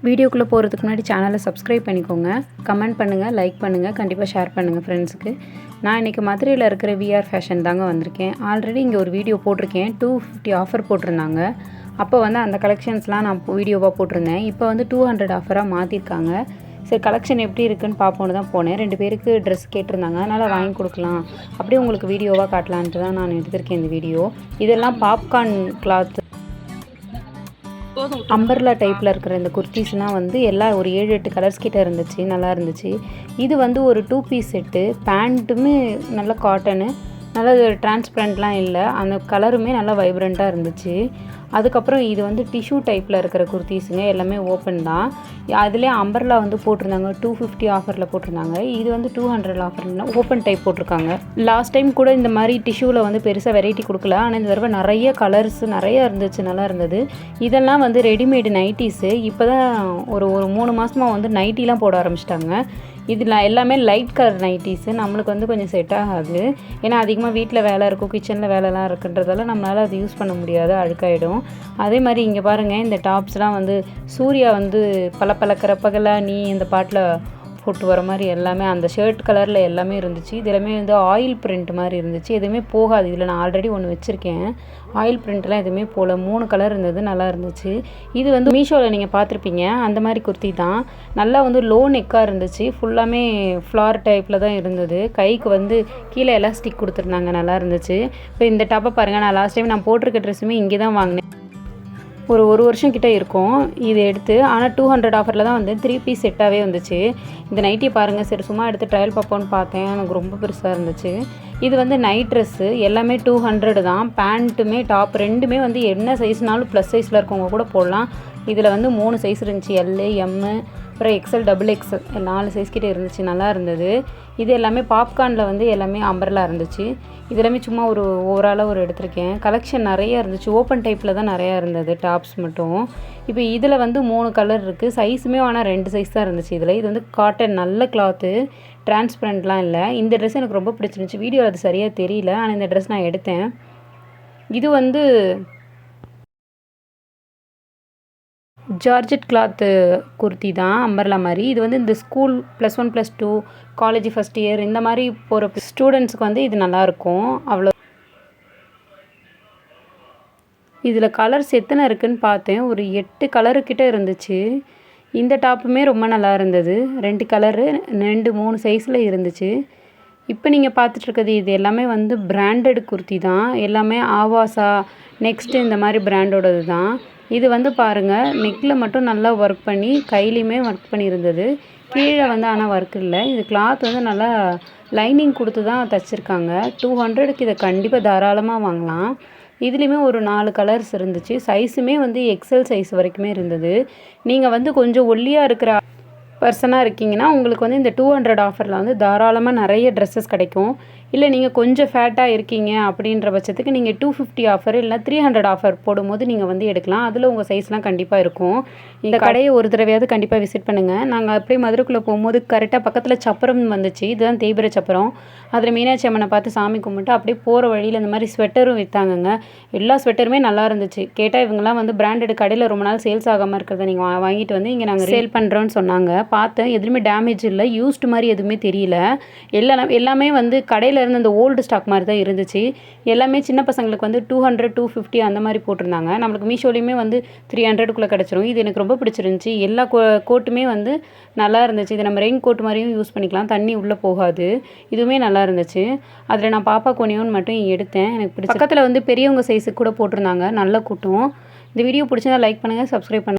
வீடியோக்குள்ளே போகிறதுக்கு முன்னாடி சேனலை சப்ஸ்கிரைப் பண்ணிக்கோங்க, கமெண்ட் பண்ணுங்கள், லைக் பண்ணுங்கள், கண்டிப்பாக ஷேர் பண்ணுங்கள் ஃப்ரெண்ட்ஸுக்கு. நான் இன்றைக்கி மதுரையில் இருக்கிற விஆர் ஃபேஷன் தாங்க வந்திருக்கேன். ஆல்ரெடி இங்கே ஒரு வீடியோ போட்டிருக்கேன், 250 ஆஃபர் போட்டிருந்தாங்க. அப்போ வந்து அந்த கலெக்ஷன்ஸ்லாம் நான் வீடியோவாக போட்டிருந்தேன். இப்போ வந்து 200 ஆஃபராக மாற்றிருக்காங்க. சரி, கலெக்ஷன் எப்படி இருக்குதுன்னு பார்ப்போன்னு தான் போனேன். 2 பேருக்கு ட்ரெஸ் கேட்டிருந்தாங்க, அதனால் வாங்கி கொடுக்கலாம், அப்படியே உங்களுக்கு வீடியோவாக காட்டலான்ட்டு தான் நான் எடுத்திருக்கேன் இந்த வீடியோ. இதெல்லாம் பாப்கார்ன் கிளாத் அம்பர்லா டைப்பில் இருக்கிற இந்த குர்த்திஸ்னால் வந்து எல்லாம் ஒரு 7-8 கலர்ஸ் கிட்ட இருந்துச்சு, நல்லா இருந்துச்சு. இது வந்து ஒரு 2 பீஸ் செட்டு. பேண்ட்டுமே நல்லா காட்டனு, நல்லா டிரான்ஸ்பரண்ட்லாம் இல்லை, அந்த கலருமே நல்லா வைப்ரண்ட்டாக இருந்துச்சு. அதுக்கப்புறம் இது வந்து டிஷ்யூ டைப்பில் இருக்கிற குர்த்திஸுங்க, எல்லாமே ஓப்பன் தான். அதுலேயே அம்பர்லா வந்து போட்டிருந்தாங்க, 250 ஆஃபரில் போட்டிருந்தாங்க. இது வந்து 200 ஆஃபர்னா ஓப்பன் டைப் போட்டிருக்காங்க. லாஸ்ட் டைம் கூட இந்த மாதிரி டிஷ்யூவில் வந்து பெருசாக வெரைட்டி கொடுக்கல, ஆனால் இந்த தடவை நிறைய கலர்ஸ் நிறையா இருந்துச்சு, நல்லா இருந்தது. இதெல்லாம் வந்து ரெடிமேடு நைட்டிஸு. இப்போ தான் ஒரு 3 மாதமாக வந்து நைட்டிலாம் போட ஆரம்பிச்சிட்டாங்க. இதில் எல்லாமே லைட் கலர் நைட்டிஸு. நம்மளுக்கு வந்து கொஞ்சம் செட் ஆகாது, ஏன்னா அதிகமாக வீட்டில் வேலை இருக்கும், கிச்சனில் வேலைலாம் இருக்குன்றதால நம்மளால் அது யூஸ் பண்ண முடியாது, அழுக்காயிடும். அதே மாதிரி இங்கே பாருங்கள், இந்த டாப்ஸ்லாம் வந்து சூர்யா வந்து பல கரப்பகலா நீ இந்த பாட்டில் போட்டு வர மாதிரி எல்லாமே அந்த ஷர்ட் கலரில் எல்லாமே இருந்துச்சு. இது எல்லாமே வந்து ஆயில் பிரிண்ட் மாதிரி இருந்துச்சு, எதுவுமே போகாது. இதில் நான் ஆல்ரெடி ஒன்று வச்சுருக்கேன், ஆயில் பிரிண்ட்லாம் எதுவுமே போகல. 3 கலர் இருந்தது, நல்லா இருந்துச்சு. இது வந்து மீஷோவில் நீங்கள் பார்த்துருப்பீங்க, அந்த மாதிரி குர்த்தி தான். நல்லா வந்து லோ நெக்காக இருந்துச்சு, ஃபுல்லாமே ஃப்ளார் டைப்பில் தான் இருந்தது. கைக்கு வந்து கீழே எலாஸ்டிக் கொடுத்துருந்தாங்க, நல்லா இருந்துச்சு. இப்போ இந்த டாப்பை பாருங்கள், நான் லாஸ்ட் டைம் நான் போட்டிருக்க ட்ரெஸ்ஸுமே இங்கே தான் வாங்கினேன், ஒரு வருஷம் கிட்டே இருக்கும் இது எடுத்து. ஆனால் 200 ஆஃபரில் தான் வந்து 3 பீஸ் செட்டாகவே வந்துச்சு. இந்த நைட்டியை பாருங்கள், சரி சும்மா எடுத்து ட்ரையல் பார்ப்போன்னு பார்த்தேன், எனக்கு ரொம்ப பெருசாக இருந்துச்சு. இது வந்து நைட் ட்ரெஸ்ஸு, எல்லாமே 200 தான். பேண்ட்டுமே டாப் ரெண்டுமே வந்து என்ன சைஸ்னாலும் ப்ளஸ் சைஸில் இருக்கவங்க கூட போடலாம். இதில் வந்து 3 சைஸ் இருந்துச்சு, எல், எம், அப்புறம் எக்ஸ்எல், XXL 4 சைஸ் கிட்டே இருந்துச்சு, நல்லா இருந்தது. இது எல்லாமே பாப்கார்னில் வந்து எல்லாமே அம்பர்லா இருந்துச்சு. இது எல்லாமே சும்மா ஒரு ஓவராலாக ஒரு எடுத்திருக்கேன். கலெக்ஷன் நிறையா இருந்துச்சு, ஓப்பன் டைப்பில் தான் நிறையா இருந்தது, டாப்ஸ் மட்டும். இப்போ இதில் வந்து 3 கலர் இருக்குது, சைஸுமே ஆனால் 2 சைஸ் தான் இருந்துச்சு இதில். இது வந்து காட்டன், நல்ல கிளாத்து, டிரான்ஸ்பரண்ட்லாம் இல்லை. இந்த ட்ரெஸ் எனக்கு ரொம்ப பிடிச்சிருந்துச்சு. வீடியோவில் அது சரியாக தெரியல, ஆனால் இந்த ட்ரெஸ் நான் எடுத்தேன். இது வந்து ஜார்ஜெட் கிளாத்து குர்த்தி தான், அம்பர்லா மாதிரி. இது வந்து இந்த ஸ்கூல் +1 +2 காலேஜ் ஃபஸ்ட் இயர் இந்த மாதிரி போகிற ஸ்டூடெண்ட்ஸுக்கு வந்து இது நல்லாயிருக்கும். அவ்வளோ இதில் கலர்ஸ் எத்தனை இருக்குதுன்னு பார்த்தேன், ஒரு 8 கலருக்கிட்ட இருந்துச்சு. இந்த டாப்புமே ரொம்ப நல்லா இருந்தது, 2 கலரு 2, 3 சைஸில் இருந்துச்சு. இப்போ நீங்கள் பார்த்துட்ருக்கிறது இது எல்லாமே வந்து பிராண்டட் குர்த்தி தான், எல்லாமே ஆவாசா, நெக்ஸ்ட்டு இந்த மாதிரி பிராண்டோடது தான். இது வந்து பாருங்கள், நெக்கில் மட்டும் நல்லா ஒர்க் பண்ணி, கையிலையுமே ஒர்க் பண்ணியிருந்தது, கீழே வந்து ஆனால் ஒர்க் இல்லை. இது கிளாத் வந்து நல்லா லைனிங் கொடுத்து தான் தைச்சிருக்காங்க. 200க்கு இதை கண்டிப்பாக தாராளமாக வாங்கலாம். இதுலேயுமே ஒரு 4 கலர்ஸ் இருந்துச்சு, சைஸுமே வந்து XL சைஸ் வரைக்குமே இருந்தது. நீங்கள் வந்து கொஞ்சம் ஒல்லியாக இருக்கிற பர்சனாக இருக்கீங்கன்னா உங்களுக்கு வந்து இந்த 200 ஆஃபரில் வந்து தாராளமாக நிறைய ட்ரெஸ்ஸஸ் கிடைக்கும். இல்லை நீங்கள் கொஞ்சம் ஃபேட்டாக இருக்கீங்க அப்படின்ற பட்சத்துக்கு நீங்கள் 250 ஆஃபர் இல்லை 300 ஆஃபர் போடும்போது நீங்கள் வந்து எடுக்கலாம். அதில் உங்கள் சைஸ்லாம் கண்டிப்பாக இருக்கும். இந்த கடையை ஒரு தடவையாவது கண்டிப்பாக விசிட் பண்ணுங்கள். நாங்கள் அப்படியே மதுரைக்குள்ளே போகும்போது கரெக்டாக பக்கத்தில் சப்பரம் வந்துச்சு, இதுதான் தேய்பிர சப்பரம். அதில் மீனாட்சி அம்மனை பார்த்து சாமி கும்பிட்டு அப்படியே போகிற வழியில் இந்த மாதிரி ஸ்வெட்டரும் விற்றாங்கங்க. எல்லா ஸ்வெட்டருமே நல்லா இருந்துச்சு. கேட்டால் இவங்கெல்லாம் வந்து பிராண்டட் கடையில் ரொம்ப நாள் சேல்ஸ் ஆகாமல் இருக்கிறத நீங்கள் வாங்கிட்டு வந்து இங்கே நாங்கள் சேல் பண்ணுறோன்னு சொன்னாங்க. பார்த்தேன், எதுவுமே டேமேஜ் இல்லை, யூஸ்டு மாதிரி எதுவுமே தெரியல. எல்லாமே வந்து கடையில் இருந்து அந்த ஓல்டு ஸ்டாக் மாதிரி தான் இருந்துச்சு. எல்லாமே சின்ன பசங்களுக்கு வந்து 200, 250 அந்த மாதிரி போட்டிருந்தாங்க. நம்மளுக்கு மீஷோலையுமே வந்து 300க்குள்ளே கிடச்சிரும். இது எனக்கு ரொம்ப பிடிச்சிருந்துச்சி. எல்லா கோட்டுமே வந்து நல்லா இருந்துச்சு. இது நம்ம ரெயின் கோட் மாதிரியும் யூஸ் பண்ணிக்கலாம், தண்ணி உள்ளே போகாது. இதுவுமே நல்லா இருந்துச்சு. அதில் நான் பாப்பா கொனியோன்னு மட்டும் எடுத்தேன், எனக்கு பிடிச்ச. பக்கத்தில் வந்து பெரியவங்க சைஸுக்கு கூட போட்டிருந்தாங்க, நல்ல கூட்டம். இந்த வீடியோ பிடிச்சதா லைக் பண்ணுங்கள், சப்ஸ்கிரைப் பண்ணுங்கள்.